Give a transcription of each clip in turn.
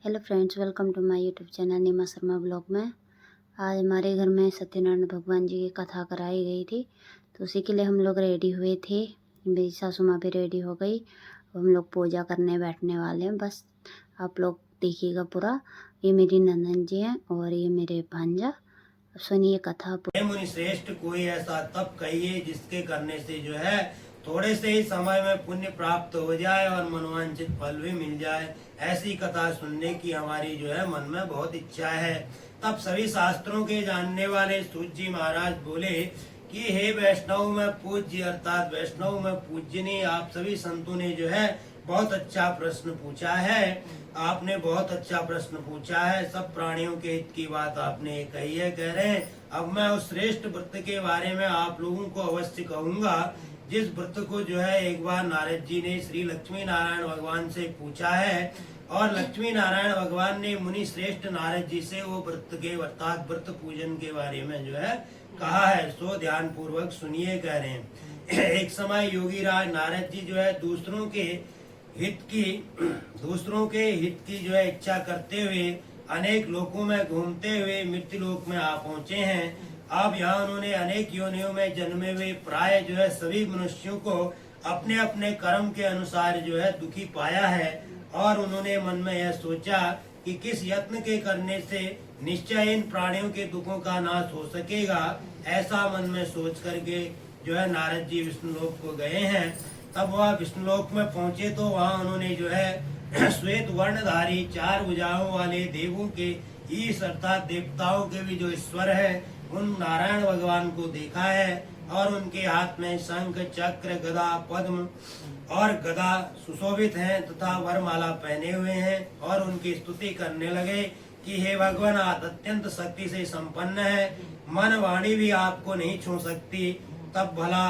Hello friends, welcome to my YouTube channel Neema Sharma blog में। आज हमारे घर में सत्यनारायण भगवान जी की कथा कराई गई थी, तो उसी के लिए हम लोग रेडी हुए थे। मेरी सासू माँ भी रेडी हो गई। हम लोग पूजा करने बैठने वाले हैं। बस आप लोग देखिएगा पूरा। ये मेरी नंदन जी हैं और ये मेरे भांजा। अब सुनिए कथा। हे मुनि श्रेष्ठ, कोई ऐसा तप कहिए जिसके करने से जो है थोड़े से ही समय में पुण्य प्राप्त हो जाए और मनोवांछित फल भी मिल जाए। ऐसी कथा सुनने की हमारी जो है मन में बहुत इच्छा है। तब सभी शास्त्रों के जानने वाले सूत जी महाराज बोले कि हे वैष्णव में पूज्य अर्थात वैष्णव में पूज्यनी, आप सभी संतों ने जो है बहुत अच्छा प्रश्न पूछा है। आपने बहुत अच्छा प्रश्न पूछा है। सब प्राणियों के हित की बात आपने कही है। कह रहे हैं अब मैं उस श्रेष्ठ व्रत के बारे में आप लोगों को अवश्य कहूंगा, जिस व्रत को जो है एक बार नारद जी ने श्री लक्ष्मी नारायण भगवान से पूछा है और लक्ष्मी नारायण भगवान ने मुनि श्रेष्ठ नारद जी से वो व्रत के अर्थात व्रत पूजन के बारे में जो है कहा है। सो ध्यान पूर्वक सुनिए। कह रहे हैं एक समय योगी राज नारद जी जो है दूसरों के हित की जो है इच्छा करते हुए अनेक लोकों में घूमते हुए मृत्यु लोक में आ पहुंचे हैं। अब यहाँ उन्होंने अनेक योनियों में जन्मे हुए प्राय जो है सभी मनुष्यों को अपने अपने कर्म के अनुसार जो है दुखी पाया है और उन्होंने मन में यह सोचा कि किस यत्न के करने से निश्चय इन प्राणियों के दुखों का नाश हो सकेगा। ऐसा मन में सोच करके जो है नारद जी विष्णुलोक को गए हैं। तब वह विष्णुलोक में पहुंचे तो वहां उन्होंने जो है श्वेत वर्णधारी चार भुजाओं वाले देवों के ईश अर्थात देवताओं के भी जो ईश्वर है उन नारायण भगवान को देखा है और उनके हाथ में शंख चक्र गदा पद्म और गदा सुशोभित हैं तथा वरमाला पहने हुए हैं और उनकी स्तुति करने लगे कि हे भगवान, आप अत्यंत शक्ति से संपन्न है, मन वाणी भी आपको नहीं छू सकती। तब भला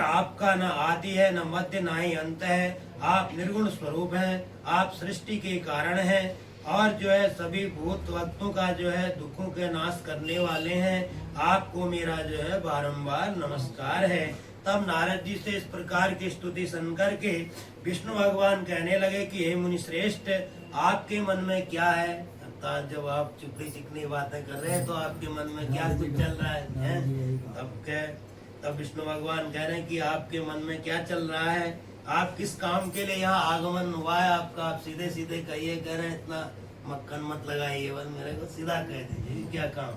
आपका न आदि है न मध्य न ही अंत है, आप निर्गुण स्वरूप हैं, आप सृष्टि के कारण हैं और जो है सभी भूत वक्तों का जो है दुखों के नाश करने वाले हैं। आपको मेरा जो है बारंबार नमस्कार है। तब नारद जी से इस प्रकार की स्तुति सुन करके विष्णु भगवान कहने लगे कि हे मुनि श्रेष्ठ, आपके मन में क्या है? अर्थात जब आप चुपड़ी चिकनी बातें कर रहे हैं तो आपके मन में क्या कुछ चल रहा है? तब विष्णु भगवान कह रहे हैं कि आपके मन में क्या चल रहा है, आप किस काम के लिए यहाँ आगमन हुआ है आपका, आप सीधे सीधे कहिए। कह रहे हैं इतना मक्खन मत लगाइए, बस मेरे को सीधा कह दीजिए क्या काम।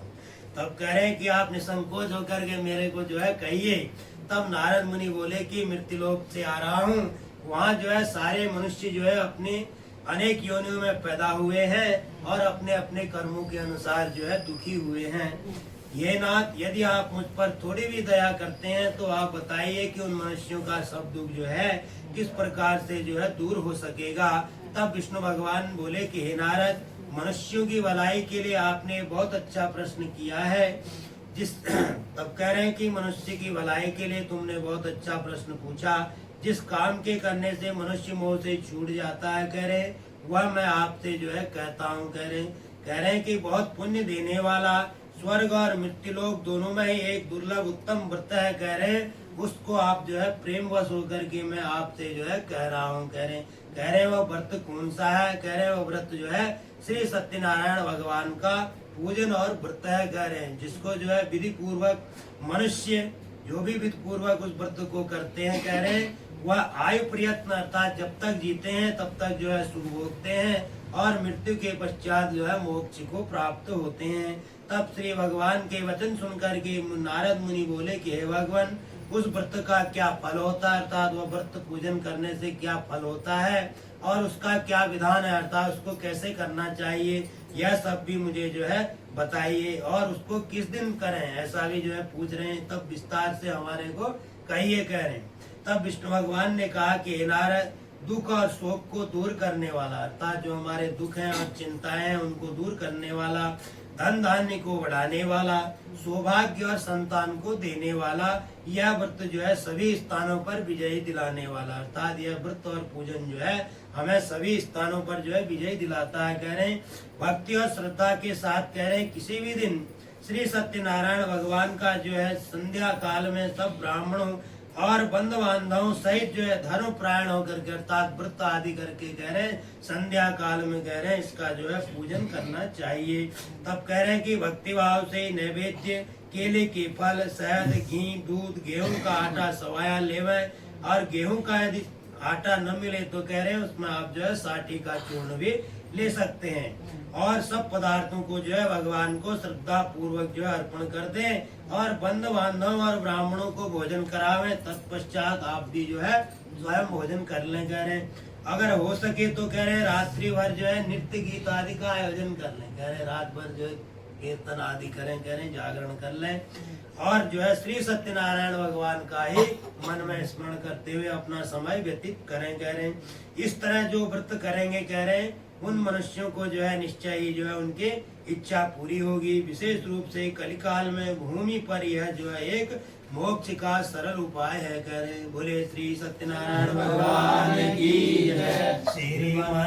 तब कह रहे हैं कि आप निसंकोच होकर के मेरे को जो है कहिए। तब नारद मुनि बोले कि मृत्युलोक से आ रहा हूँ, वहाँ जो है सारे मनुष्य जो है अपने अनेक योनियों में पैदा हुए हैं और अपने अपने कर्मों के अनुसार जो है दुखी हुए हैं। ये नाथ, यदि आप मुझ पर थोड़ी भी दया करते हैं तो आप बताइए कि उन मनुष्यों का सब दुख जो है किस प्रकार से जो है दूर हो सकेगा। तब विष्णु भगवान बोले कि हे नारद, मनुष्यों की भलाई के लिए आपने बहुत अच्छा प्रश्न किया है। तब कह रहे हैं कि मनुष्य की भलाई के लिए तुमने बहुत अच्छा प्रश्न पूछा। जिस काम के करने से मनुष्य मोह से छूट जाता है, कह रहे वह मैं आपसे जो है कहता हूँ। कह रहे हैं कि बहुत पुण्य देने वाला स्वर्ग और मृत्युलोक दोनों में ही एक दुर्लभ उत्तम व्रत है। कह रहे हैं उसको आप जो है प्रेम वश होकर के मैं आपसे जो है कह रहा हूँ। कह रहे वह व्रत कौन सा है? कह रहे वह व्रत जो है श्री सत्यनारायण भगवान का पूजन और व्रत है। कह रहे हैं जिसको जो है विधि पूर्वक मनुष्य जो भी विधि पूर्वक उस व्रत को करते हैं, कह रहे हैं वह आयु प्रयत्न अर्थात जब तक जीते हैं तब तक जो है सुख भोगते हैं और मृत्यु के पश्चात जो है मोक्ष को प्राप्त होते हैं। तब श्री भगवान के वचन सुनकर के नारद मुनि बोले कि हे भगवान, उस व्रत का क्या फल होता है, अर्थात वह व्रत पूजन करने से क्या फल होता है और उसका क्या विधान है, अर्थात उसको कैसे करना चाहिए, यह सब भी मुझे जो है बताइए और उसको किस दिन करें, ऐसा भी जो है पूछ रहे हैं। तब विस्तार से हमारे को कहिए। कह रहे हैं तब विष्णु भगवान ने कहा कि हे नारद, दुख और शोक को दूर करने वाला अर्थात जो हमारे दुख हैं और चिंताएं हैं उनको दूर करने वाला, धन धान्य को बढ़ाने वाला, सौभाग्य और संतान को देने वाला, यह व्रत जो है सभी स्थानों पर विजयी दिलाने वाला अर्थात यह व्रत और पूजन जो है हमें सभी स्थानों पर जो है विजयी दिलाता है। कह रहे हैं भक्ति और श्रद्धा के साथ कह रहे हैं किसी भी दिन श्री सत्यनारायण भगवान का जो है संध्या काल में सब ब्राह्मणों और बंधु बांधवों सहित जो है धर्म प्रायण होकर के अर्थात व्रत आदि करके कह रहे हैं संध्या काल में कह रहे हैं इसका जो है पूजन करना चाहिए। तब कह रहे हैं कि भक्ति भाव से नैवेद्य केले के फल शहद घी दूध गेहूं का आटा सवाया लेवे और गेहूं का यदि आटा न मिले तो कह रहे हैं उसमें आप जो है साठी का चूर्ण भी ले सकते हैं और सब पदार्थों को जो है भगवान को श्रद्धा पूर्वक जो है अर्पण कर दें और बंधु बांधव और ब्राह्मणों को भोजन करावें। तत्पश्चात आप भी जो है स्वयं भोजन कर लें। कह रहे हैं अगर हो सके तो कह रहे हैं रात्रि भर जो है नृत्य गीत आदि का आयोजन कर लें। कह रहे हैं रात भर जो है कीर्तन आदि करें, कह रहे हैं जागरण कर लें और जो है श्री सत्यनारायण भगवान का ही मन में स्मरण करते हुए अपना समय व्यतीत करें। कह रहे हैं इस तरह जो व्रत करेंगे कह रहे हैं उन मनुष्यों को जो है निश्चय ही जो है उनकी इच्छा पूरी होगी। विशेष रूप से कलिकाल में भूमि पर यह जो है एक मोक्ष का सरल उपाय है। कह रहे हैं बोले श्री सत्यनारायण भगवान की जय। श्रीमन्नारायण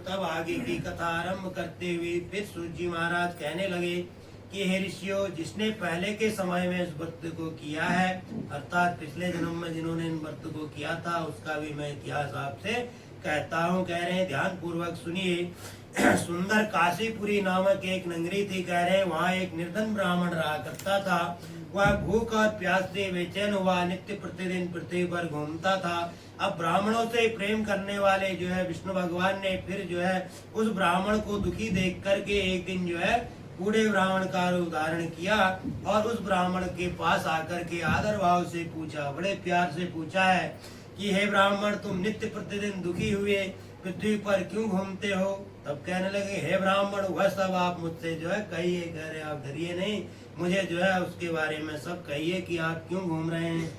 तब आगे की कथा आरंभ करते हुए फिर सूत जी महाराज कहने लगे कि हे ऋषियों जिसने पहले के समय में इस व्रत को किया है अर्थात पिछले जन्म में जिन्होंने इन व्रत को किया था उसका भी मैं इतिहास आपसे कहता हूँ। कह रहे हैं ध्यान पूर्वक सुनिए। सुंदर काशीपुरी नामक एक नगरी थी। कह रहे हैं वहाँ एक निर्धन ब्राह्मण रहा करता था। वह भूख और प्यास से बेचैन हुआ नित्य प्रतिदिन पृथ्वी पर घूमता था। अब ब्राह्मणों से प्रेम करने वाले जो है विष्णु भगवान ने फिर जो है उस ब्राह्मण को दुखी देख करके एक दिन जो है बूढ़े ब्राह्मण का रूप धारण किया और उस ब्राह्मण के पास आकर के आदर भाव से पूछा, बड़े प्यार से पूछा है कि हे ब्राह्मण तुम नित्य प्रतिदिन दुखी हुए पृथ्वी पर क्यों घूमते हो। तब कहने लगे हे ब्राह्मण वह सब आप मुझसे जो है कहिए। कह रहे आप डरिए नहीं, मुझे जो है उसके बारे में सब कहिए कि आप क्यों घूम रहे हैं।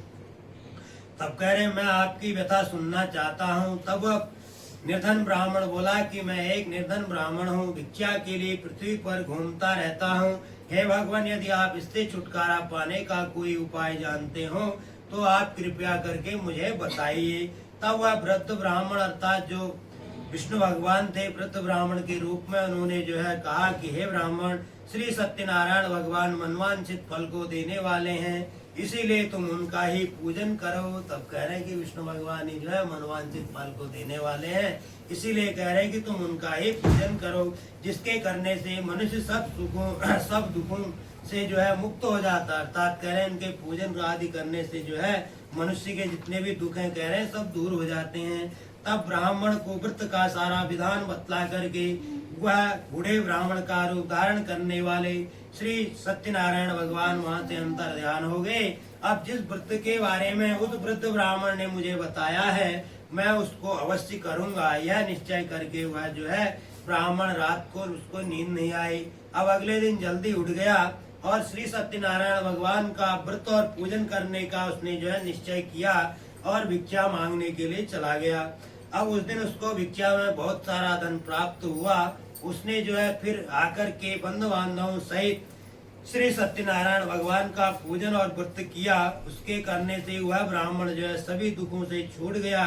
तब कह रहे मैं आपकी व्यथा सुनना चाहता हूँ। तब निर्धन ब्राह्मण बोला कि मैं एक निर्धन ब्राह्मण हूँ, भिक्षा के लिए पृथ्वी पर घूमता रहता हूँ। हे भगवान यदि आप इससे छुटकारा पाने का कोई उपाय जानते हो तो आप कृपया करके मुझे बताइए। तब वह वृद्ध ब्राह्मण अर्थात जो विष्णु भगवान थे वृद्ध ब्राह्मण के रूप में उन्होंने जो है कहा कि हे ब्राह्मण श्री सत्यनारायण भगवान मनवांछित फल को देने वाले हैं, इसीलिए तुम उनका ही पूजन करो। तब कह रहे हैं कि विष्णु भगवान ही जो है मनवांछित फल को देने वाले हैं, इसीलिए कह रहे हैं कि तुम उनका ही पूजन करो, जिसके करने से मनुष्य सब दुखों से जो है मुक्त हो जाता। अर्थात कह रहे हैं इनके पूजन आदि करने से जो है मनुष्य के जितने भी दुख हैं कह रहे हैं सब दूर हो जाते हैं। तब ब्राह्मण को व्रत का सारा विधान बतला करके वह बूढ़े ब्राह्मण का रूप धारण करने वाले श्री सत्यनारायण भगवान वहां से अंतर ध्यान हो गए। अब जिस व्रत के बारे में उस वृद्ध ब्राह्मण ने मुझे बताया है मैं उसको अवश्य करूंगा, यह निश्चय करके वह जो है ब्राह्मण रात को उसको नींद नहीं आई। अब अगले दिन जल्दी उठ गया और श्री सत्यनारायण भगवान का व्रत और पूजन करने का उसने जो है निश्चय किया और भिक्षा मांगने के लिए चला गया। अब उस दिन उसको भिक्षा में बहुत सारा धन प्राप्त हुआ। उसने जो है फिर आकर के बंधु बांधवों सहित श्री सत्यनारायण भगवान का पूजन और व्रत किया। उसके करने से वह ब्राह्मण जो है सभी दुखों से छूट गया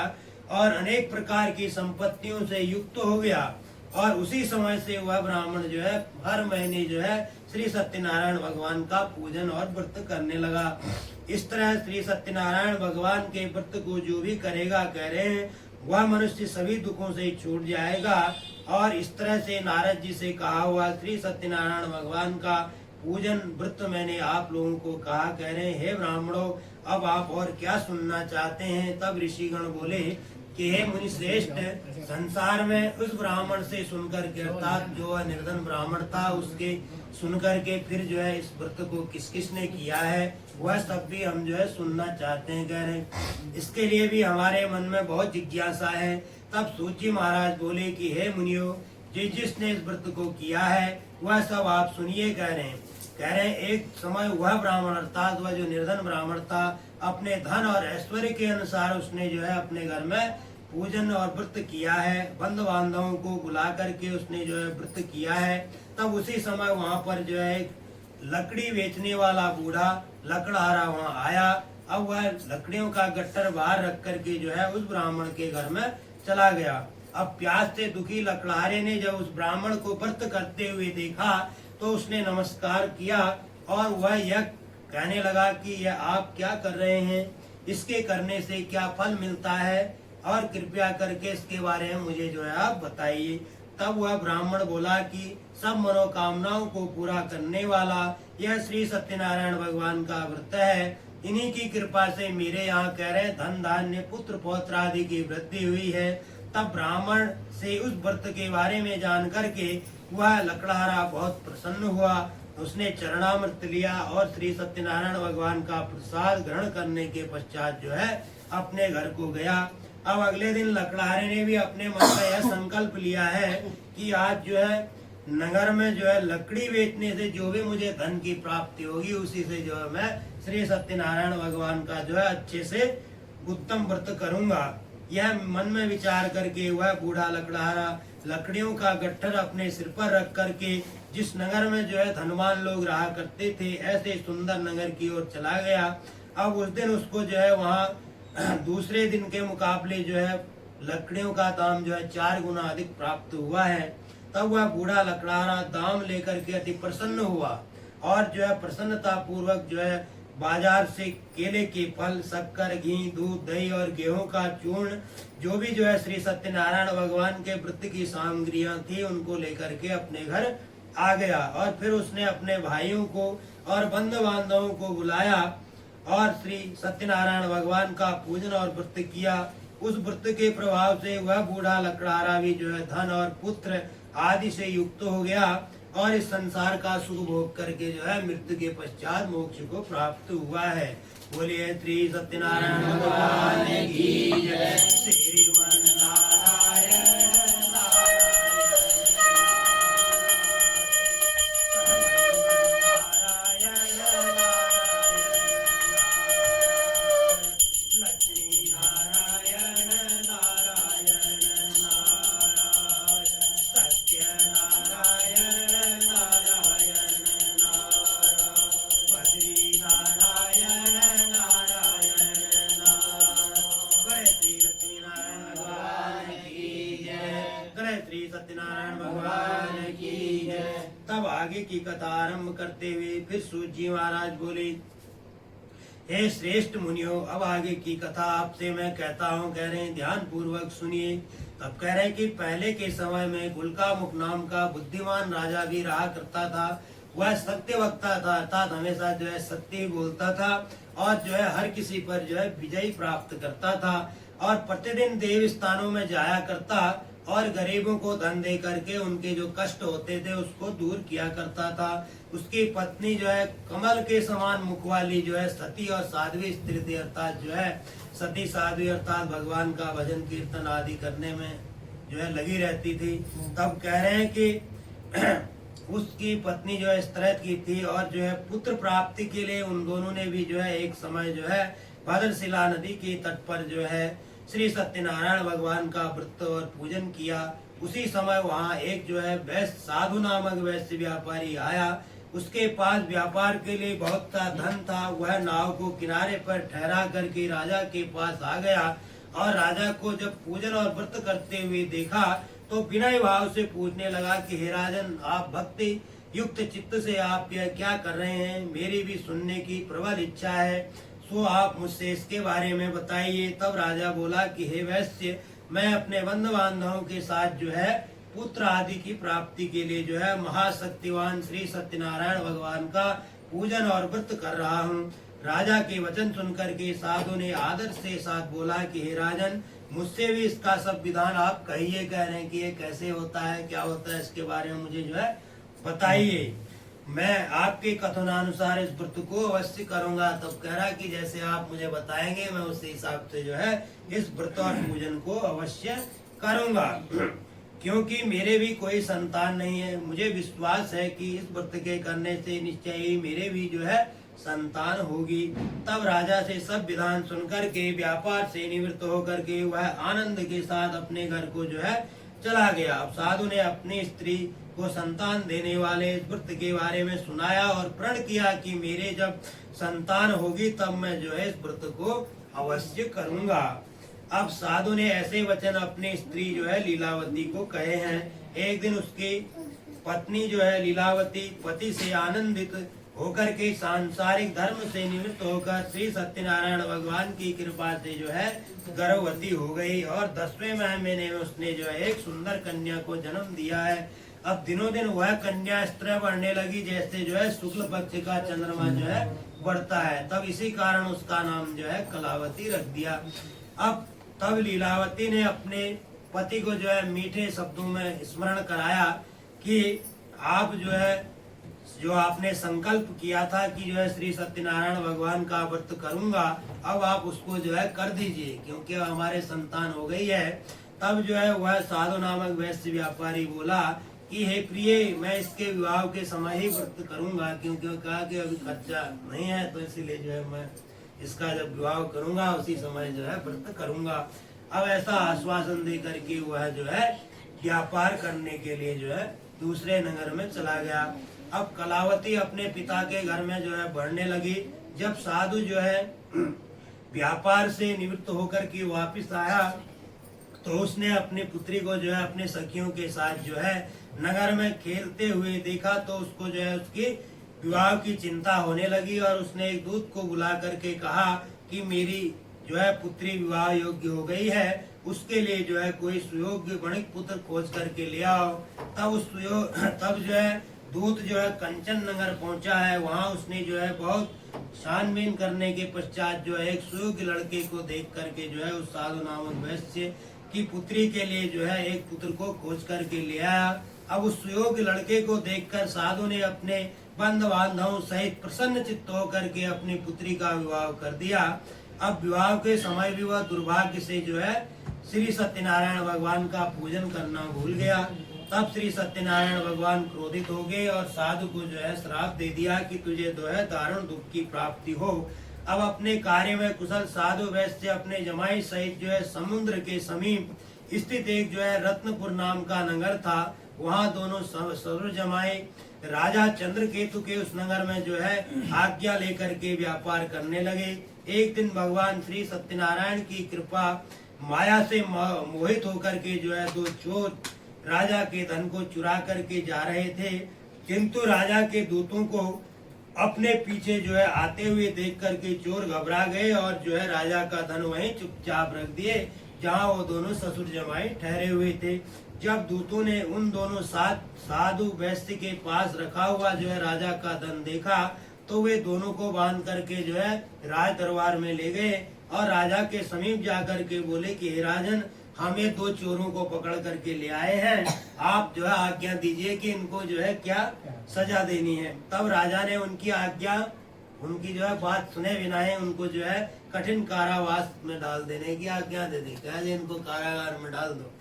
और अनेक प्रकार की संपत्तियों से युक्त हो गया। और उसी समय से वह ब्राह्मण जो है हर महीने जो है श्री सत्यनारायण भगवान का पूजन और व्रत करने लगा। इस तरह श्री सत्यनारायण भगवान के व्रत को जो भी करेगा कह रहे हैं वह मनुष्य सभी दुखों से छूट जाएगा। और इस तरह से नारद जी से कहा हुआ श्री सत्यनारायण भगवान का पूजन व्रत मैंने आप लोगों को कहा। कह रहे हैं हे ब्राह्मणों अब आप और क्या सुनना चाहते हैं। तब ऋषिगण बोले कि हे मुनि श्रेष्ठ संसार में उस ब्राह्मण से सुनकर के अर्थात जो निर्धन ब्राह्मण था उसके सुनकर के फिर जो है इस व्रत को किस किस ने किया है वह सब भी हम जो है सुनना चाहते हैं। कह रहे इसके लिए भी हमारे मन में बहुत जिज्ञासा है। तब सूत जी महाराज बोले कि हे मुनियों जिसने इस व्रत को किया है वह सब आप सुनिए। कह रहे हैं एक समय वह ब्राह्मण अर्थात वह जो निर्धन ब्राह्मण था, अपने धन और ऐश्वर्य के अनुसार उसने जो है अपने घर में पूजन और व्रत किया है, बंधु बांधवों को बुला करके उसने जो है व्रत किया है। तब उसी समय वहां पर जो है एक लकड़ी बेचने वाला बूढ़ा लकड़हारा वहां आया। अब वह लकड़ियों का गट्टर बाहर रख करके जो है उस ब्राह्मण के घर में चला गया। अब प्यास से दुखी लकड़हारे ने जब उस ब्राह्मण को व्रत करते हुए देखा तो उसने नमस्कार किया और वह यह कहने लगा कि यह आप क्या कर रहे हैं, इसके करने से क्या फल मिलता है, और कृपया करके इसके बारे में मुझे जो है आप बताइए। तब वह ब्राह्मण बोला कि सब मनोकामनाओं को पूरा करने वाला यह श्री सत्यनारायण भगवान का व्रत है। इन्हीं की कृपा से मेरे यहाँ कह रहे धन धान्य पुत्र पौत्र आदि की वृद्धि हुई है। तब ब्राह्मण से उस व्रत के बारे में जान करके वह लकड़हारा बहुत प्रसन्न हुआ। उसने चरणामृत लिया और श्री सत्यनारायण भगवान का प्रसाद ग्रहण करने के पश्चात जो है अपने घर को गया। अब अगले दिन लकड़हारे ने भी अपने मन में यह संकल्प लिया है कि आज जो है नगर में जो है लकड़ी बेचने से जो भी मुझे धन की प्राप्ति होगी उसी से जो है मैं श्री सत्यनारायण भगवान का जो है अच्छे से उत्तम व्रत करूंगा। यह मन में विचार करके वह बूढ़ा लकड़हारा लकड़ियों का गट्ठर अपने सिर पर रख करके जिस नगर में जो है धनवान लोग रहा करते थे ऐसे सुंदर नगर की ओर चला गया। अब उस दिन उसको जो है वहाँ दूसरे दिन के मुकाबले जो है लकड़ियों का दाम जो है 4 गुना अधिक प्राप्त हुआ है। तब वह बूढ़ा लकड़हारा दाम लेकर के अति प्रसन्न हुआ और जो है प्रसन्नता पूर्वक जो है बाजार से केले के फल, शक्कर, घी, दूध, दही और गेहूं का चूर्ण जो भी जो है श्री सत्यनारायण भगवान के व्रत की सामग्रियां थी उनको लेकर के अपने घर आ गया। और फिर उसने अपने भाइयों को और बंधु बांधवों को बुलाया और श्री सत्यनारायण भगवान का पूजन और व्रत किया। उस व्रत के प्रभाव से वह बूढ़ा लकड़हारा भी जो है धन और पुत्र आदि से युक्त हो गया और इस संसार का सुख भोग करके जो है मृत्यु के पश्चात मोक्ष को प्राप्त हुआ है। बोलिए श्री सत्यनारायण भगवान की जय। श्रीमन्नारायण सत्यनारायण भगवान की जय। तब आगे की कथा आरंभ करते हुए फिर सूत जी महाराज बोले, हे श्रेष्ठ मुनियों, अब आगे की कथा आपसे मैं कहता हूँ। कह रहे हैं ध्यान पूर्वक सुनिए। तब कह रहे हैं कि पहले के समय में गुलकामुख नाम का बुद्धिमान राजा भी रहा करता था। वह सत्य वक्ता था अर्थात हमेशा जो है सत्य ही बोलता था और जो है हर किसी पर जो है विजय प्राप्त करता था और प्रतिदिन देव स्थानों में जाया करता और गरीबों को धन दे करके उनके जो कष्ट होते थे उसको दूर किया करता था। उसकी पत्नी जो है कमल के समान मुख वाली जो है सती और साध्वी स्त्री थी अर्थात जो है सती साध्वी अर्थात भगवान का भजन कीर्तन आदि करने में जो है लगी रहती थी। तब कह रहे हैं कि उसकी पत्नी जो है इस तरह की थी और जो है पुत्र प्राप्ति के लिए उन दोनों ने भी जो है एक समय जो है भद्रशिला नदी के तट पर जो है श्री सत्यनारायण भगवान का व्रत और पूजन किया। उसी समय वहाँ एक जो है वैश्य साधु नामक वैश्य व्यापारी आया। उसके पास व्यापार के लिए बहुत सा धन था। वह नाव को किनारे पर ठहरा करके राजा के पास आ गया और राजा को जब पूजन और व्रत करते हुए देखा तो विनय भाव से पूछने लगा कि हे राजन, आप भक्ति युक्त चित्त से आप यह क्या कर रहे हैं? मेरी भी सुनने की प्रबल इच्छा है, सो आप मुझसे इसके बारे में बताइए। तब राजा बोला कि हे वैश्य, मैं अपने बंधु बांधवों के साथ जो है पुत्र आदि की प्राप्ति के लिए जो है महाशक्तिवान श्री सत्यनारायण भगवान का पूजन और व्रत कर रहा हूँ। राजा के वचन सुनकर के साधु ने आदर से साथ बोला कि हे राजन, मुझसे भी इसका सब विधान आप कहिए। कह रहे हैं कि ये कैसे होता है, क्या होता है, इसके बारे में मुझे जो है बताइए। मैं आपके कथनानुसार इस व्रत को अवश्य करूंगा। तब कह रहा कि जैसे आप मुझे बताएंगे मैं उसी हिसाब से जो है इस व्रत और पूजन को अवश्य करूंगा। क्योंकि मेरे भी कोई संतान नहीं है। मुझे विश्वास है कि इस व्रत के करने से निश्चय ही मेरे भी जो है संतान होगी। तब राजा से सब विधान सुनकर के व्यापार से निवृत्त होकर के वह आनंद के साथ अपने घर को जो है चला गया। अब साधु ने अपनी स्त्री को संतान देने वाले इस व्रत के बारे में सुनाया और प्रण किया कि मेरे जब संतान होगी तब मैं जो है इस व्रत को अवश्य करूंगा। अब साधु ने ऐसे वचन अपनी स्त्री जो है लीलावती को कहे हैं। एक दिन उसकी पत्नी जो है लीलावती पति से आनंदित होकर के सांसारिक धर्म से निवृत्त होकर श्री सत्यनारायण भगवान की कृपा से जो है गर्भवती हो गई और 10वें महीने में उसने जो है एक सुंदर कन्या को जन्म दिया है। अब दिनों दिन वह कन्या इस तरह बढ़ने लगी जैसे जो है शुक्ल पक्ष का चंद्रमा जो है बढ़ता है। तब इसी कारण उसका नाम जो है कलावती रख दिया। अब तब लीलावती ने अपने पति को जो है मीठे शब्दों में स्मरण कराया कि आप जो आपने संकल्प किया था कि जो है श्री सत्यनारायण भगवान का व्रत करूंगा, अब आप उसको जो है कर दीजिए क्योंकि हमारे संतान हो गई है। तब जो है वह साधु नामक वैश्य व्यापारी बोला कि हे प्रिय, मैं इसके विवाह के समय ही व्रत करूंगा, क्योंकि कहा कि अभी खर्चा नहीं है तो इसीलिए जो है मैं इसका जब विवाह करूंगा उसी समय जो है व्रत करूंगा। अब ऐसा आश्वासन दे करके वह जो है व्यापार करने के लिए जो है दूसरे नगर में चला गया। अब कलावती अपने पिता के घर में जो है बढ़ने लगी। जब साधु जो है व्यापार से निवृत्त होकर के वापिस आया तो उसने अपनी पुत्री को जो है अपने सखियों के साथ जो है नगर में खेलते हुए देखा तो उसको जो है उसकी विवाह की चिंता होने लगी और उसने एक दूत को बुला करके कहा कि मेरी जो है पुत्री विवाह योग्य हो गई है, उसके लिए जो है कोई सुयोग्य वणिक पुत्र खोज करके ले आओ। तब जो है दूत जो है कंचन नगर पहुंचा है। वहां उसने जो है बहुत छानबीन करने के पश्चात जो है एक सुयोग्य लड़के को देख करके जो है उस साधु नामक वैश्य की पुत्री के लिए जो है एक पुत्र को खोज करके ले आया। अब उस सुयोग्य लड़के को देखकर साधु ने अपने बंधु बांधवों सहित प्रसन्न चित्त होकर के अपनी पुत्री का विवाह कर दिया। अब विवाह के समय भी वह दुर्भाग्य से जो है श्री सत्यनारायण भगवान का पूजन करना भूल गया। तब श्री सत्यनारायण भगवान क्रोधित हो गए और साधु को जो है श्राप दे दिया कि तुझे जो है दारुण दुख की प्राप्ति हो। अब अपने कार्य में कुशल साधु वैश्य अपने जमाई सहित जो है समुद्र के समीप स्थित एक जो है रत्नपुर नाम का नगर था, वहाँ दोनों ससुर जमाई राजा चंद्रकेतु के उस नगर में जो है आज्ञा लेकर के व्यापार करने लगे। एक दिन भगवान श्री सत्यनारायण की कृपा माया से मोहित होकर के जो है दो चोर राजा के धन को चुरा करके जा रहे थे, किंतु राजा के दूतों को अपने पीछे जो है आते हुए देख करके चोर घबरा गए और जो है राजा का धन वहीं चुपचाप रख दिए जहाँ वो दोनों ससुर जमाई ठहरे हुए थे। जब दूतों ने उन दोनों साधु वैश्य के पास रखा हुआ जो है राजा का धन देखा तो वे दोनों को बांध करके जो है राज दरबार में ले गए और राजा के समीप जाकर के बोले कि हे राजन, हम ये दो चोरों को पकड़ करके ले आए हैं, आप जो है आज्ञा दीजिए कि इनको जो है क्या सजा देनी है। तब राजा ने उनकी आज्ञा, उनकी जो है बात सुने बिना ही उनको जो है कठिन कारावास में डाल देने की आज्ञा दे दी। कहा इनको कारागार में डाल दो।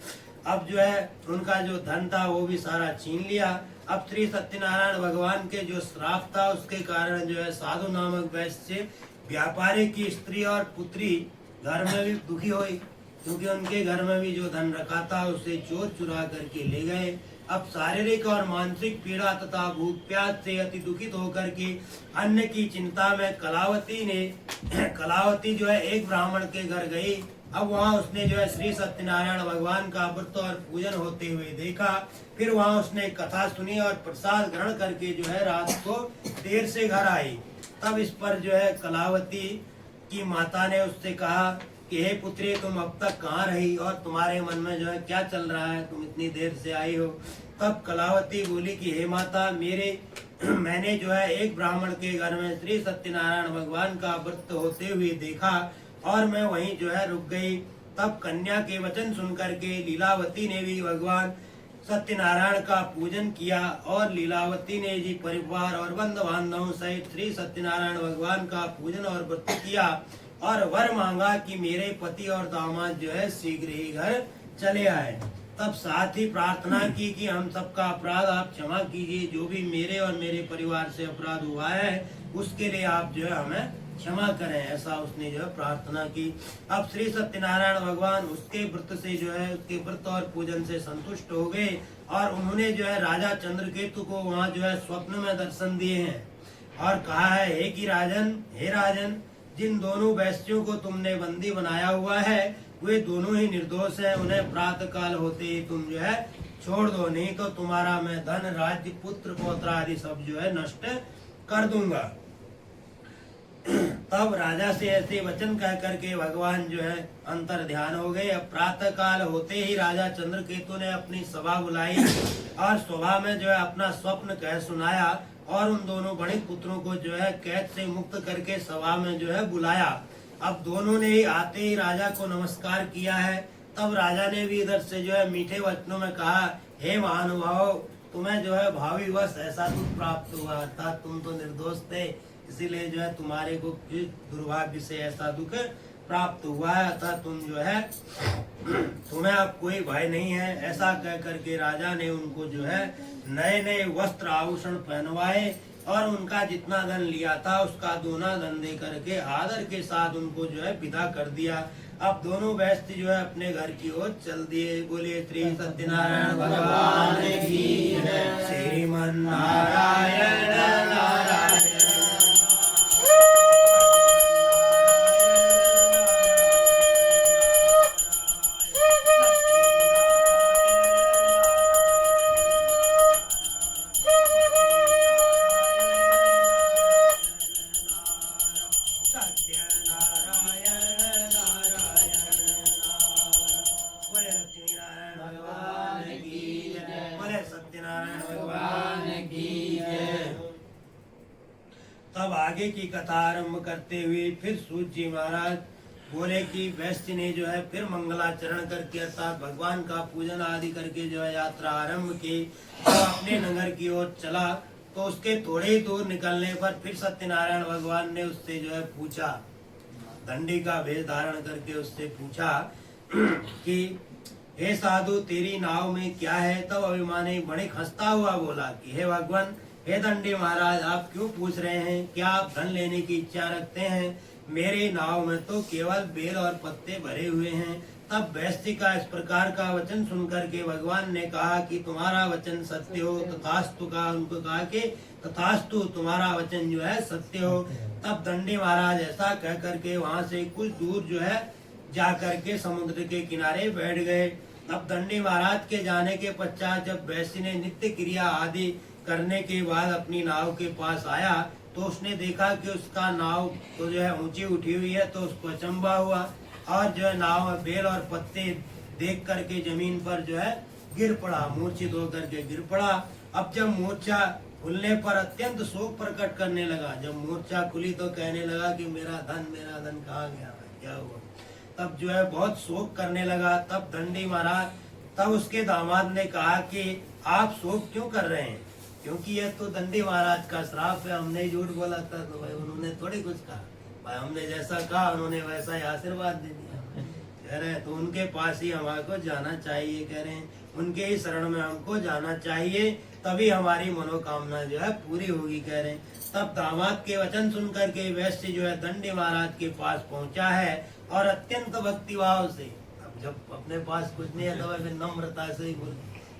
अब जो है उनका जो धन था वो भी सारा छीन लिया। अब श्री सत्यनारायण भगवान के जो श्राप था उसके कारण जो है साधु नामक वैश्य व्यापारी की स्त्री और पुत्री घर में भी दुखी हुई, क्योंकि उनके घर में भी जो धन रखा था उसे चोर चुरा करके ले गए। अब शारीरिक और मानसिक पीड़ा तथा भूख प्यास से अति दुखित होकर के अन्न की चिंता में कलावती जो है एक ब्राह्मण के घर गई। अब वहाँ उसने जो है श्री सत्यनारायण भगवान का व्रत और पूजन होते हुए देखा। फिर वहाँ उसने कथा सुनी और प्रसाद ग्रहण करके जो है रात को देर से घर आई। तब इस पर जो है कलावती की माता ने उससे कहा कि हे पुत्री, तुम अब तक कहाँ रही और तुम्हारे मन में जो है क्या चल रहा है, तुम इतनी देर से आई हो। तब कलावती बोली कि हे माता, मैंने जो है एक ब्राह्मण के घर में श्री सत्यनारायण भगवान का व्रत होते हुए देखा और मैं वहीं जो है रुक गई। तब कन्या के वचन सुनकर के लीलावती ने भी भगवान सत्यनारायण का पूजन किया और लीलावती ने जी परिवार और बंधु बांधवों सहित श्री सत्यनारायण भगवान का पूजन और व्रत किया और वर मांगा कि मेरे पति और दामाद जो है शीघ्र ही घर चले आए। तब साथ ही प्रार्थना की कि हम सबका अपराध आप क्षमा कीजिए, जो भी मेरे और मेरे परिवार से अपराध हुआ है उसके लिए आप जो है हमें क्षमा करें, ऐसा उसने जो है प्रार्थना की। अब श्री सत्यनारायण भगवान उसके व्रत से जो है उसके व्रत और पूजन से संतुष्ट हो गए और उन्होंने जो है राजा चंद्रकेतु को वहाँ जो है स्वप्न में दर्शन दिए हैं और कहा है, हे राजन, जिन दोनों वैश्यों को तुमने बंदी बनाया हुआ है वे दोनों ही निर्दोष हैं, उन्हें प्रातः काल होते ही तुम जो है छोड़ दो, नहीं तो तुम्हारा मैं धन, राज्य, पुत्र, पौत्र आदि सब जो है नष्ट कर दूंगा। तब राजा से ऐसे वचन कह करके भगवान जो है अंतर ध्यान हो गए। अब प्रातः काल होते ही राजा चंद्रकेतु ने अपनी सभा बुलाई और सभा में जो है अपना स्वप्न कह सुनाया और उन दोनों बड़े पुत्रों को जो है कैद से मुक्त करके सभा में जो है बुलाया। अब दोनों ने ही आते ही राजा को नमस्कार किया है। तब राजा ने भी इधर से जो है मीठे वचनों में कहा, हे महानुभाव, तुम्हें जो है भावी वश ऐसा दुख प्राप्त हुआ, अर्थात तुम तो निर्दोष थे, इसीलिए जो है तुम्हारे को दुर्भाग्य से ऐसा दुख प्राप्त हुआ है, अतः तुम जो है तुम्हें अब कोई भय नहीं है। ऐसा कह करके राजा ने उनको जो है नए नए वस्त्र आभूषण पहनवाए और उनका जितना धन लिया था उसका दूना धन दे करके आदर के साथ उनको जो है विदा कर दिया। अब दोनों वैश्य जो है अपने घर की ओर चल दिए। बोले श्री सत्यनारायण भगवान की जय। श्रीमन नारायण नारायण। तब आगे की कथा आरंभ करते हुए फिर सूत जी महाराज बोले कि वैश्य ने जो है फिर मंगलाचरण करके अर्थात भगवान का पूजन आदि करके जो है यात्रा आरंभ की। तो अपने नगर की ओर चला तो उसके थोड़े ही दूर निकलने पर फिर सत्यनारायण भगवान ने उससे जो है पूछा, दंडी का वेश धारण करके उससे पूछा कि हे साधु, तेरी नाव में क्या है? तब अभिमानी बड़े हंसता हुआ बोला कि हे भगवान, हे दंडी महाराज, आप क्यों पूछ रहे हैं? क्या आप धन लेने की इच्छा रखते हैं? मेरे नाव में तो केवल बेल और पत्ते भरे हुए हैं। तब वैश्य का इस प्रकार का वचन सुनकर के भगवान ने कहा कि तुम्हारा वचन सत्य हो। तथास्तु का उनको कहा कि तथास्तु, तुम्हारा वचन जो है सत्य हो। तब दंडी महाराज ऐसा कह करके वहां से कुछ दूर जो है जा करके समुद्र के किनारे बैठ गए। अब दंडी महाराज के जाने के पश्चात जब वैश्य ने नित्य क्रिया आदि करने के बाद अपनी नाव के पास आया तो उसने देखा कि उसका नाव तो जो है ऊंची उठी हुई है, तो उसको अचंभा हुआ और जो है नाव में बेल और पत्ते देख करके जमीन पर जो है गिर पड़ा, मूर्छित होकर के गिर पड़ा। अब जब मूर्छा खुलने पर अत्यंत शोक प्रकट करने लगा। जब मूर्छा खुली तो कहने लगा कि मेरा धन कहाँ गया, क्या हुआ? तब जो है बहुत शोक करने लगा। तब दंडी महाराज, तब उसके दामाद ने कहा कि आप शोक क्यों कर रहे हैं? क्योंकि यह तो दंडी महाराज का श्राप है, हमने ही झूठ बोला था, तो भाई उन्होंने थोड़ी कुछ कहा, भाई हमने जैसा कहा उन्होंने वैसा ही आशीर्वाद दे दिया। कह रहे तो उनके पास ही हमको जाना चाहिए, कह रहे हैं उनके ही शरण में हमको जाना चाहिए, तभी हमारी मनोकामना जो है पूरी होगी, कह रहे हैं। तब दामाद के वचन सुनकर के वैश्य जो है दंडी महाराज के पास पहुंचा है और अत्यंत भक्तिभाव से, अब जब अपने पास कुछ नहीं है तो फिर नम्रता से ही बोल,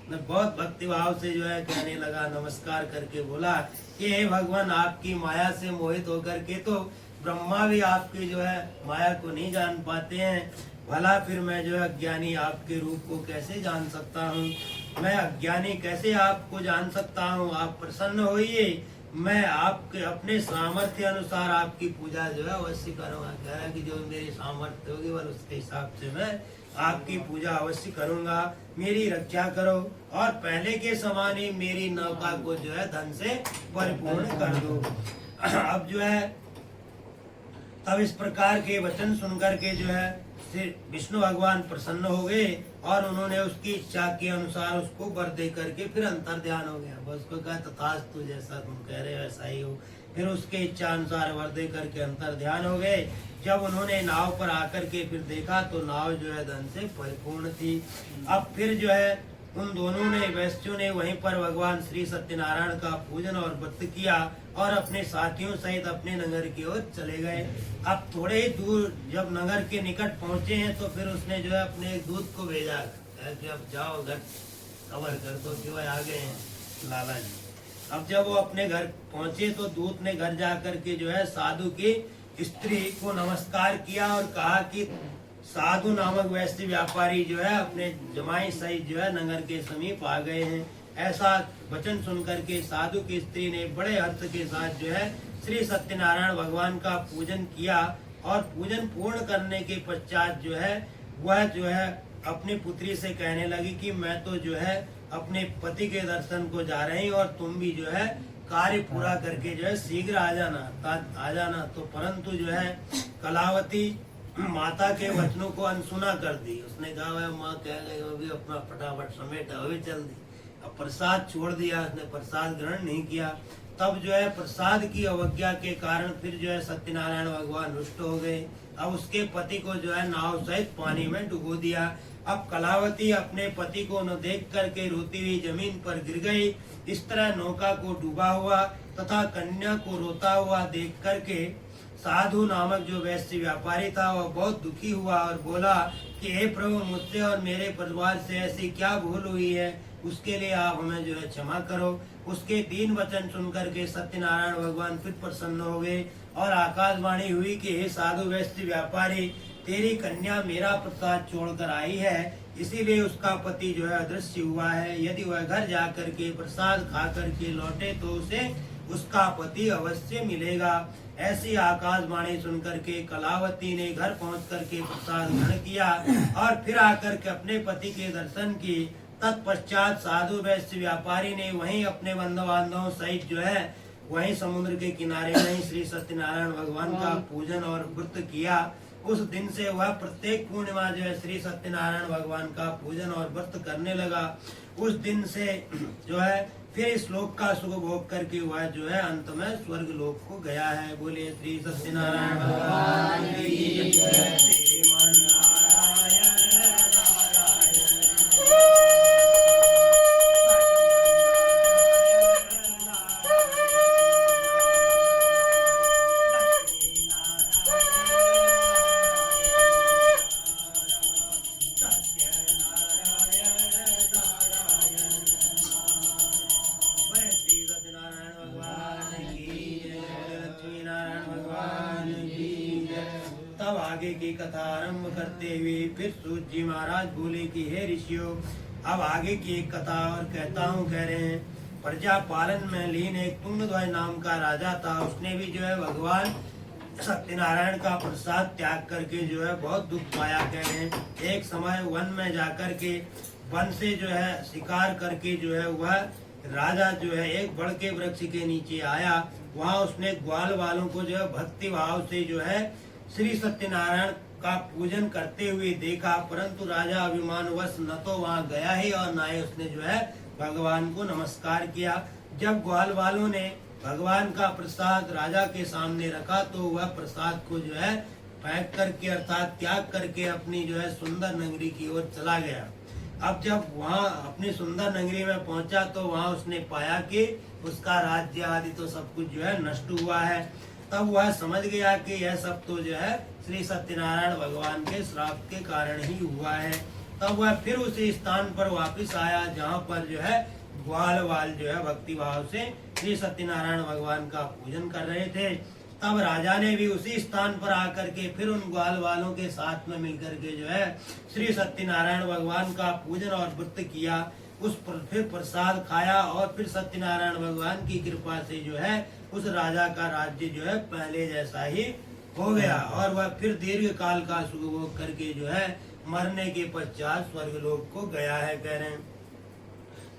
बहुत भक्तिभाव से जो है कहने लगा, नमस्कार करके बोला कि हे भगवान, आपकी माया से मोहित होकर के तो ब्रह्मा भी आपकी जो है माया को नहीं जान पाते हैं, भला फिर मैं जो है अज्ञानी आपके रूप को कैसे जान सकता हूँ? मैं अज्ञानी कैसे आपको जान सकता हूँ? आप प्रसन्न होइए, मैं आपके अपने सामर्थ्य अनुसार आपकी पूजा जो है अवश्य करूँगा। कह रहा है कि जो मेरी सामर्थ्य होगी वह उसके हिसाब से मैं आपकी पूजा अवश्य करूँगा, मेरी रक्षा करो और पहले के समान ही मेरी नौका को जो है धन से परिपूर्ण कर दो। अब जो है तब इस प्रकार के वचन सुनकर के जो है विष्णु भगवान प्रसन्न हो गए और उन्होंने उसकी इच्छा के अनुसार उसको वर दे करके फिर अंतर ध्यान हो गया। बस उसको कहा तथास्तु, जैसा तुम कह रहे हो वैसा ही हो। फिर उसके इच्छा अनुसार वर दे करके अंतर ध्यान हो गए। जब उन्होंने नाव पर आकर के फिर देखा तो नाव जो है धन से परिपूर्ण थी। अब फिर जो है उन दोनों ने वैश्यों ने वहीं पर भगवान श्री सत्यनारायण का पूजन और व्रत किया और अपने साथियों सहित अपने नगर की ओर चले गए। अब थोड़े ही दूर जब नगर के निकट पहुंचे हैं तो फिर उसने जो है अपने एक दूत को भेजा कि अब जाओ घर कवर कर दो कि वह आ गए हैं लाला जी। अब जब वो अपने घर पहुंचे तो दूत ने घर जाकर के जो है साधु की स्त्री को नमस्कार किया और कहा कि साधु नामक वैश्य व्यापारी जो है अपने जमाई सहित जो है नगर के समीप आ गए हैं। ऐसा वचन सुनकर के साधु की स्त्री ने बड़े हर्ष के साथ जो है श्री सत्यनारायण भगवान का पूजन किया और पूजन पूर्ण करने के पश्चात जो है वह जो है अपनी पुत्री से कहने लगी कि मैं तो जो है अपने पति के दर्शन को जा रही और तुम भी जो है कार्य पूरा करके जो है शीघ्र आ जाना। तो परंतु जो है कलावती माता के वचनों को अनसुना कर दी। उसने कहा वह माँ कह गई वो भी अपना फटाफट समेटा वो भी चल दी। अब प्रसाद छोड़ दिया, उसने प्रसाद ग्रहण नहीं किया। तब जो है प्रसाद की अवज्ञा के कारण फिर जो है सत्यनारायण भगवान रुष्ट हो गए। अब उसके पति को जो है नाव सहित पानी में डुबो दिया। अब कलावती अपने पति को न देख करके रोती हुई जमीन पर गिर गई। इस तरह नौका को डूबा हुआ तथा कन्या को रोता हुआ देख करके साधु नामक जो वैश्य व्यापारी था वह बहुत दुखी हुआ और बोला कि हे प्रभु, मुझसे और मेरे परिवार से ऐसी क्या भूल हुई है, उसके लिए आप हमें जो है क्षमा करो। उसके 3 वचन सुनकर के सत्यनारायण भगवान फिर प्रसन्न हो गए और आकाशवाणी हुई कि हे साधु वैश्य व्यापारी, तेरी कन्या मेरा प्रसाद छोड़कर आई है, इसीलिए उसका पति जो है अदृश्य हुआ है। यदि वह घर जाकर के प्रसाद खा करके लौटे तो उसे उसका पति अवश्य मिलेगा। ऐसी आकाशवाणी सुनकर के कलावती ने घर पहुंच करके प्रसाद ग्रहण किया और फिर आकर के अपने पति के दर्शन किए। तत्पश्चात साधु वैश्य व्यापारी ने वहीं अपने बंधु बांधवों सहित जो है वहीं समुद्र के किनारे में श्री सत्यनारायण भगवान का पूजन और व्रत किया। उस दिन से वह प्रत्येक पूर्णिमा जो है श्री सत्यनारायण भगवान का पूजन और व्रत करने लगा। उस दिन से जो है फिर इस लोक का सुख भोग करके वह जो है अंत में स्वर्ग लोक को गया है। बोले श्री सत्यनारायण भगवान की जय। श्रीमन नारायण तब आगे की कथा आरंभ करते हुए फिर सूत जी महाराज बोले कि हे ऋषियों, अब आगे की एक कथा और कहता हूँ। कह रहे हैं प्रजा पालन में लीन एक तुंगध्वज नाम का राजा था। उसने भी जो है भगवान सत्यनारायण का प्रसाद त्याग करके जो है बहुत दुख पाया। कह रहे हैं एक समय वन में जाकर के वन से जो है शिकार करके जो है वह राजा जो है एक बड़ के वृक्ष के नीचे आया। वहाँ उसने ग्वाल वालों को जो है भक्ति भाव से जो है श्री सत्यनारायण का पूजन करते हुए देखा, परंतु राजा अभिमानवश न तो वहाँ गया ही और न ही उसने जो है भगवान को नमस्कार किया। जब ग्वाल वालों ने भगवान का प्रसाद राजा के सामने रखा तो वह प्रसाद को जो है फेंक करके अर्थात त्याग करके अपनी जो है सुंदर नगरी की ओर चला गया। अब जब वहाँ अपनी सुंदर नगरी में पहुंचा तो वहाँ उसने पाया कि उसका राज्य आदि तो सब कुछ जो है नष्ट हुआ है। तब वह समझ गया कि यह सब तो जो है श्री सत्यनारायण भगवान के श्राप के कारण ही हुआ है। तब वह फिर उसी स्थान पर वापस आया जहाँ पर जो है ग्वाल वाल जो है भक्ति भाव से श्री सत्यनारायण भगवान का पूजन कर रहे थे। तब राजा ने भी उसी स्थान पर आकर के फिर उन ग्वाल वालों के साथ में मिलकर के जो है श्री सत्यनारायण भगवान का पूजन और व्रत किया। उस पर फिर प्रसाद खाया और फिर सत्यनारायण भगवान की कृपा से जो है उस राजा का राज्य जो है पहले जैसा ही हो गया और वह फिर दीर्घ काल का सुख भोग करके जो है मरने के पश्चात स्वर्गलोक को गया है। कह रहे हैं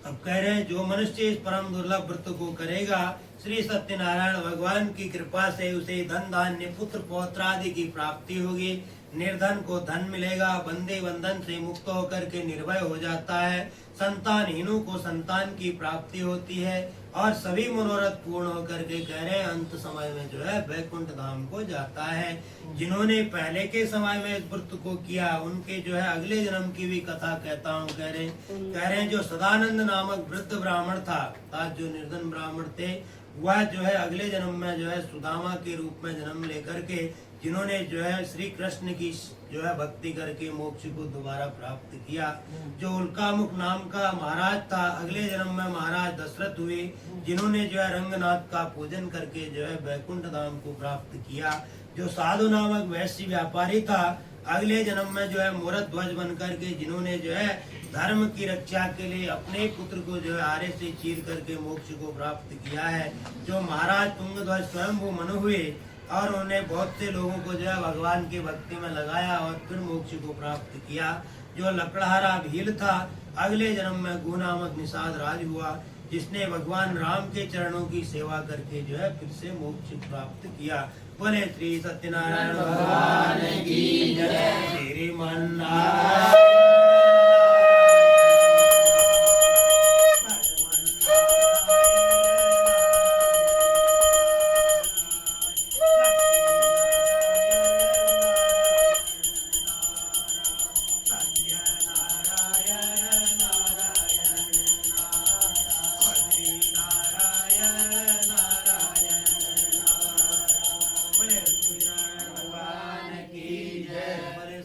अब कह रहे हैं जो मनुष्य इस परम दुर्लभ व्रत को करेगा श्री सत्यनारायण भगवान की कृपा से उसे धन धान्य पुत्र पौत्र आदि की प्राप्ति होगी। निर्धन को धन मिलेगा, बंदे बंधन से मुक्त होकर के निर्भय हो जाता है, संतानहीनों को संतान की प्राप्ति होती है और सभी मनोरथ पूर्ण होकर के कह रहे हैं अंत समय में जो है वैकुंठ धाम को जाता है। जिन्होंने पहले के समय में इस व्रत को किया उनके जो है अगले जन्म की भी कथा कहता हूँ। कह रहे हैं जो सदानंद नामक वृद्ध ब्राह्मण था, अर्थात जो निर्धन ब्राह्मण थे, वह जो है अगले जन्म में जो है सुदामा के रूप में जन्म लेकर के जिन्होंने जो है श्री कृष्ण की जो है भक्ति करके मोक्ष को दोबारा प्राप्त किया। जो उल्कामुख नाम का महाराज था, अगले जन्म में महाराज दशरथ हुए, जिन्होंने जो है रंगनाथ का पूजन करके जो है वैकुंठ धाम को प्राप्त किया। जो साधु नामक वैश्य व्यापारी था, अगले जन्म में जो है मूरध्वज बन करके जिन्होंने जो है धर्म की रक्षा के लिए अपने पुत्र को जो है आरे से चीर करके मोक्ष को प्राप्त किया है। जो महाराज तुंगध्वज स्वयं वो मनु हुए और उन्होंने बहुत से लोगों को जो है भगवान की भक्ति में लगाया और फिर मोक्ष को प्राप्त किया। जो लकड़हारा भील था, अगले जन्म में गु नामक निषाद राज हुआ, जिसने भगवान राम के चरणों की सेवा करके जो है फिर से मोक्ष प्राप्त किया। बोले श्री सत्यनारायण भगवान की जय। श्रीमन्नारायण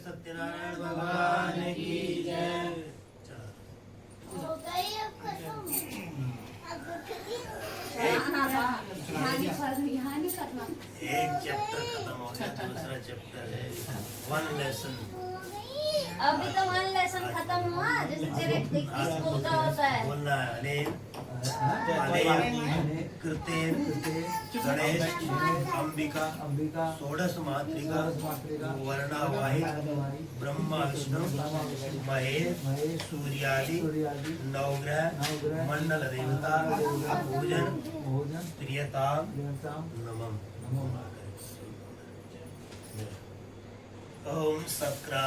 सत्यनारायण भगवान की जय। एक चैप्टर खत्म हो गया, दूसरा चैप्टर है वन लेसन। अभी तो वन लेसन खत्म हुआ, जैसे तेरे स्कूल का होता है। बोलना है अनेक कृतेन गणेश अंबिका षोडश मातृका वर्णावाहित ब्रह्मा विष्णु महेश सूर्यादि नवग्रह मंडल देवता पूजन प्रियता नमः। ओम सक्रा